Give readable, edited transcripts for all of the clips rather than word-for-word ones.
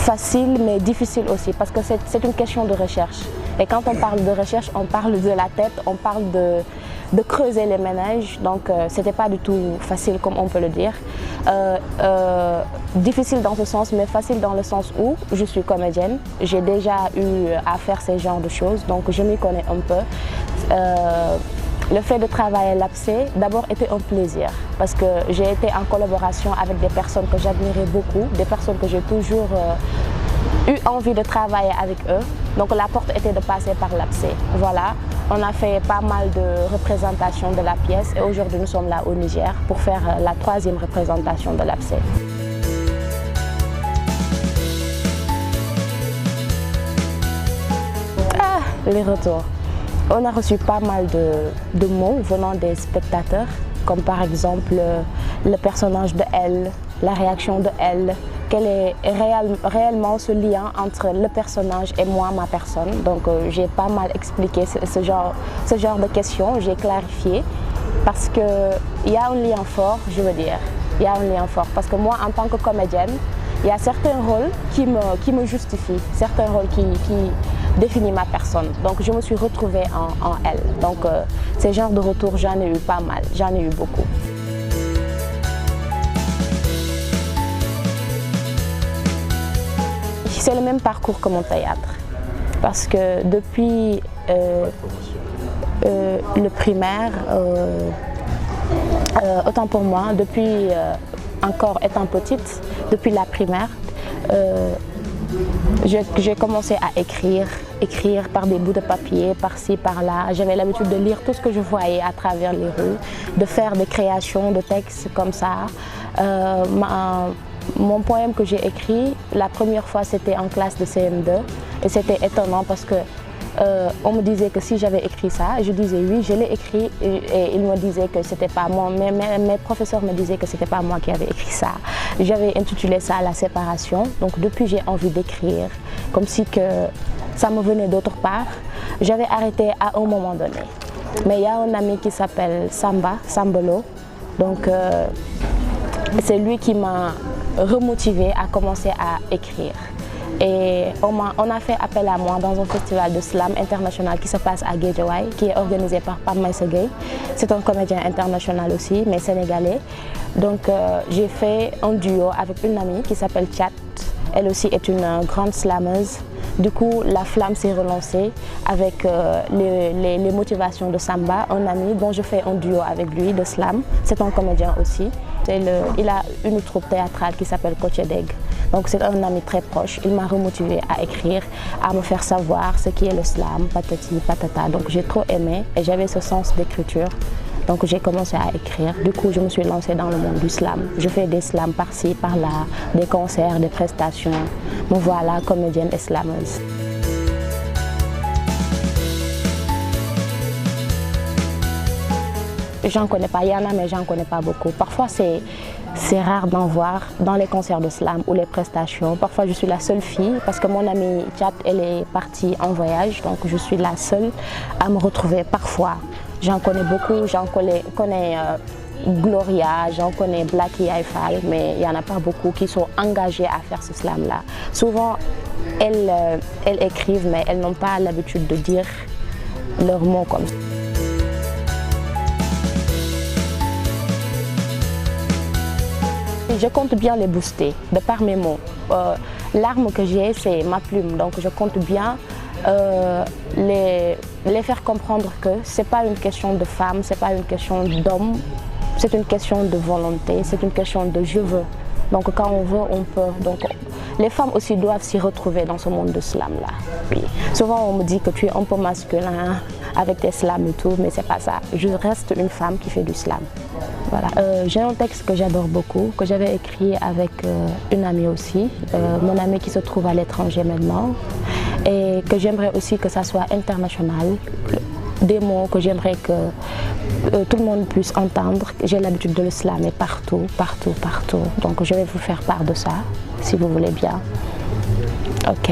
facile mais difficile aussi parce que c'est une question de recherche. Et quand on parle de recherche, on parle de la tête, on parle de creuser les méninges, donc c'était pas du tout facile comme on peut le dire. Difficile dans ce sens, mais facile dans le sens où je suis comédienne, j'ai déjà eu à faire ce genre de choses, donc je m'y connais un peu. Le fait de travailler à l'APSE, d'abord était un plaisir parce que j'ai été en collaboration avec des personnes que j'admirais beaucoup, des personnes que j'ai toujours eu envie de travailler avec eux. Donc la porte était de passer par l'APSE. Voilà, on a fait pas mal de représentations de la pièce et aujourd'hui nous sommes là au Niger pour faire la 3e représentation de l'APSE. Ah, les retours. On a reçu pas mal de mots venant des spectateurs, comme par exemple le personnage de Elle, la réaction de Elle, quel est réellement ce lien entre le personnage et moi, ma personne. Donc j'ai pas mal expliqué ce genre de questions, j'ai clarifié, parce qu'il y a un lien fort, je veux dire, il y a un lien fort, parce que moi en tant que comédienne, il y a certains rôles qui me justifient, certains rôles qui définissent ma personne. Donc je me suis retrouvée en Elle. Donc ces genres de retours, j'en ai eu pas mal, j'en ai eu beaucoup. C'est le même parcours que mon théâtre, parce que depuis le primaire, autant pour moi, depuis encore étant petite, depuis la primaire, j'ai commencé à écrire par des bouts de papier, par-ci, par-là. J'avais l'habitude de lire tout ce que je voyais à travers les rues, de faire des créations de textes comme ça. Mon poème que j'ai écrit, la première fois c'était en classe de CM2 et c'était étonnant parce que on me disait que si j'avais écrit ça, je disais oui, je l'ai écrit et ils me disaient que c'était pas moi, mes professeurs me disaient que c'était pas moi qui avais écrit ça. J'avais intitulé ça La séparation, donc depuis j'ai envie d'écrire, comme si que ça me venait d'autre part. J'avais arrêté à un moment donné, mais il y a un ami qui s'appelle Sambolo, donc c'est lui qui m'a remotivée à commencer à écrire. Et on a fait appel à moi dans un festival de slam international qui se passe à Guédiawaye, qui est organisé par Pape Maïssa Gueye. C'est un comédien international aussi, mais sénégalais. Donc j'ai fait un duo avec une amie qui s'appelle Tchat. Elle aussi est une grande slameuse. Du coup, la flamme s'est relancée avec les motivations de Samba, un ami dont je fais un duo avec lui de slam. C'est un comédien aussi. Il a une troupe théâtrale qui s'appelle Kochedeg. Donc c'est un ami très proche. Il m'a remotivée à écrire, à me faire savoir ce qui est le slam, patati, patata. Donc j'ai trop aimé et j'avais ce sens d'écriture. Donc j'ai commencé à écrire. Du coup, je me suis lancée dans le monde du slam. Je fais des slams par-ci, par-là, des concerts, des prestations. Me voilà, comédienne et slameuse. J'en connais pas, il y en a mais j'en connais pas beaucoup. Parfois c'est rare d'en voir dans les concerts de slam ou les prestations. Parfois je suis la seule fille parce que mon amie Tchat, elle est partie en voyage, donc je suis la seule à me retrouver parfois. J'en connais beaucoup, j'en connais Gloria, j'en connais Blackie Aïfal, mais il n'y en a pas beaucoup qui sont engagés à faire ce slam-là. Souvent, elles écrivent, mais elles n'ont pas l'habitude de dire leurs mots comme ça. Je compte bien les booster, de par mes mots. L'arme que j'ai, c'est ma plume, donc je compte bien les faire comprendre que ce n'est pas une question de femme, ce n'est pas une question d'homme, c'est une question de volonté, c'est une question de je veux. Donc quand on veut, on peut. Donc les femmes aussi doivent s'y retrouver dans ce monde de slam-là. Oui. Souvent on me dit que tu es un peu masculin avec tes slams et tout, mais c'est pas ça. Je reste une femme qui fait du slam. Voilà. J'ai un texte que j'adore beaucoup, que j'avais écrit avec une amie aussi, mon amie qui se trouve à l'étranger maintenant, et que j'aimerais aussi que ça soit international. Des mots que j'aimerais que tout le monde puisse entendre. J'ai l'habitude de le slammer partout, partout, partout. Donc je vais vous faire part de ça, si vous voulez bien. Ok.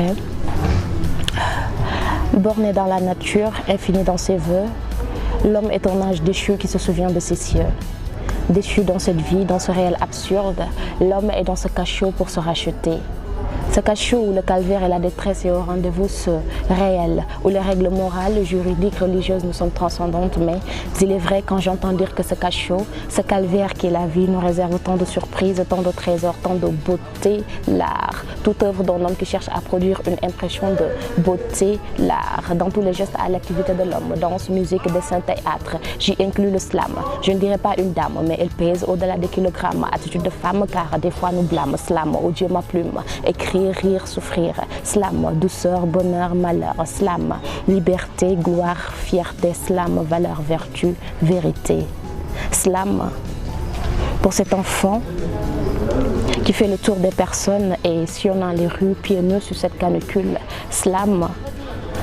Borné dans la nature, infini dans ses voeux, l'homme est un ange déchu qui se souvient de ses cieux. Déchu dans cette vie, dans ce réel absurde, l'homme est dans ce cachot pour se racheter. Ce cachot où le calvaire et la détresse est au rendez-vous réel, où les règles morales, juridiques, religieuses nous sont transcendantes, mais il est vrai quand j'entends dire que ce cachot, ce calvaire qui est la vie, nous réserve tant de surprises, tant de trésors, tant de beauté, l'art. Toute œuvre d'un homme qui cherche à produire une impression de beauté, l'art. Dans tous les gestes à l'activité de l'homme, danse, musique, dessin, théâtre, j'y inclus le slam. Je ne dirais pas une dame, mais elle pèse au-delà des kilogrammes. Attitude de femme, car des fois nous blâme. Slam, oh Dieu ma plume, écrire, rire, souffrir. Slam, douceur, bonheur, malheur. Slam, liberté, gloire, fierté. Slam, valeur, vertu, vérité. Slam, pour cet enfant qui fait le tour des personnes et sillonnant les rues, pieds nus sur cette canicule. Slam,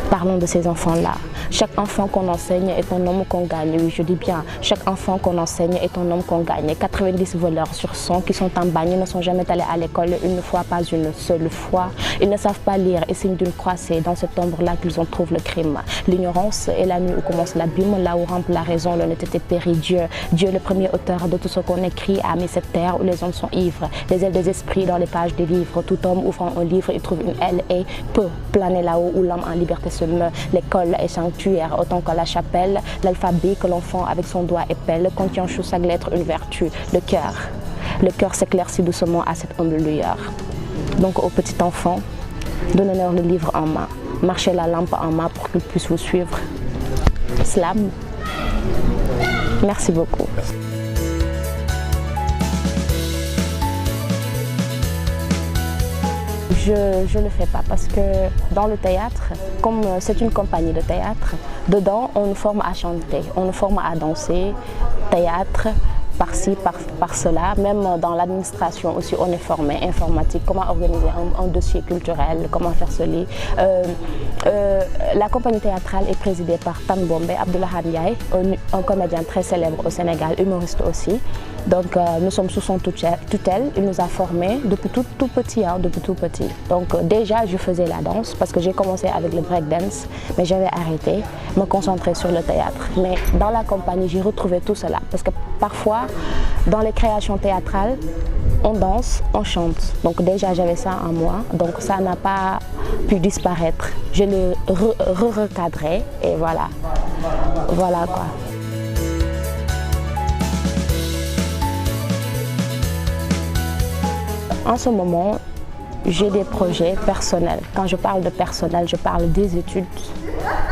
parlons de ces enfants-là. Chaque enfant qu'on enseigne est un homme qu'on gagne. Oui, je dis bien, chaque enfant qu'on enseigne est un homme qu'on gagne. 90 voleurs sur 100 qui sont en bagne ne sont jamais allés à l'école une fois, pas une seule fois. Ils ne savent pas lire et signe d'une croix, c'est dans cette ombre-là qu'ils en trouvent le crime. L'ignorance est la nuit où commence l'abîme, là où rampe la raison, l'honnêteté périt. Dieu, le premier auteur de tout ce qu'on écrit, a mis cette terre où les hommes sont ivres. Les ailes des esprits dans les pages des livres. Tout homme ouvrant un livre, il trouve une aile et peut planer là-haut où l'homme en liberté se meut. L'école est sanctuaire autant que la chapelle. L'alphabet que l'enfant avec son doigt épelle contient sous sa lettre une vertu. Le cœur s'éclaircit doucement à cette humble lueur. Donc au petit enfant, donnez-leur le livre en main. Marchez la lampe en main pour qu'il puisse vous suivre. Slam. Merci beaucoup. Je ne le fais pas parce que dans le théâtre, comme c'est une compagnie de théâtre, dedans on nous forme à chanter, on nous forme à danser, théâtre, par-ci, par-cela, même dans l'administration aussi on est formé, informatique, comment organiser un dossier culturel, comment faire cela. La compagnie théâtrale est présidée par Tan Bombé, Abdoulaye Ndiaye, un comédien très célèbre au Sénégal, humoriste aussi. Donc nous sommes sous son tutelle, il nous a formés depuis tout petit, depuis tout petit. Donc déjà je faisais la danse parce que j'ai commencé avec le breakdance, mais j'avais arrêté, me concentrer sur le théâtre. Mais dans la compagnie j'ai retrouvé tout cela parce que parfois dans les créations théâtrales, on danse, on chante. Donc déjà j'avais ça en moi, donc ça n'a pas pu disparaître. Je l'ai recadré et voilà. Voilà quoi. En ce moment, j'ai des projets personnels. Quand je parle de personnel, je parle des études,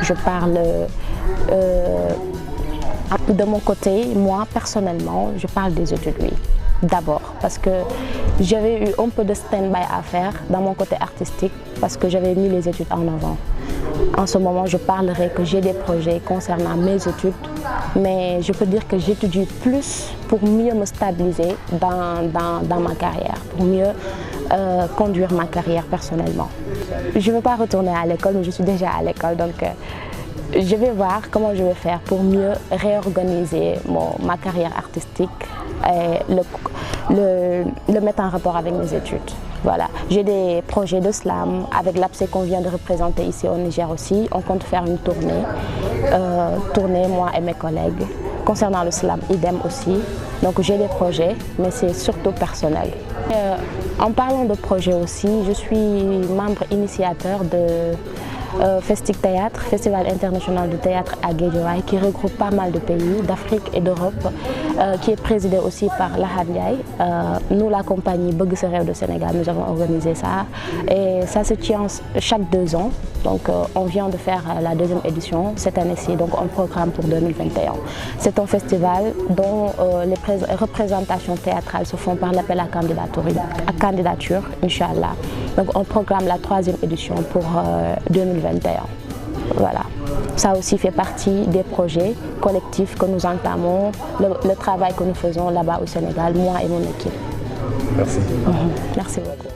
je parle de mon côté, moi personnellement, je parle des études, oui. D'abord, parce que j'avais eu un peu de stand-by à faire dans mon côté artistique, parce que j'avais mis les études en avant. En ce moment, je parlerai que j'ai des projets concernant mes études, mais je peux dire que j'étudie plus pour mieux me stabiliser dans ma carrière, pour mieux conduire ma carrière personnellement. Je ne veux pas retourner à l'école, mais je suis déjà à l'école, donc je vais voir comment je vais faire pour mieux réorganiser ma carrière artistique et le mettre en rapport avec mes études. Voilà. J'ai des projets de slam avec l'APSE qu'on vient de représenter ici au Niger aussi. On compte faire une tournée, moi et mes collègues. Concernant le slam, idem aussi. Donc j'ai des projets, mais c'est surtout personnel. En parlant de projets aussi, je suis membre initiateur de Festic Théâtre, Festival international de théâtre à Guédiawaye, qui regroupe pas mal de pays d'Afrique et d'Europe, qui est présidé aussi par Lahad Ndiaye. Nous, la compagnie Bëgg Sa Réew de Sénégal, nous avons organisé ça. Et ça se tient chaque 2 ans. Donc on vient de faire la 2e édition cette année-ci, donc on programme pour 2021. C'est un festival dont les représentations théâtrales se font par l'appel à candidature, Inch'Allah. Donc on programme la 3e édition pour 2021. Voilà. Ça aussi fait partie des projets collectifs que nous entamons, le travail que nous faisons là-bas au Sénégal, moi et mon équipe. Merci. Merci beaucoup.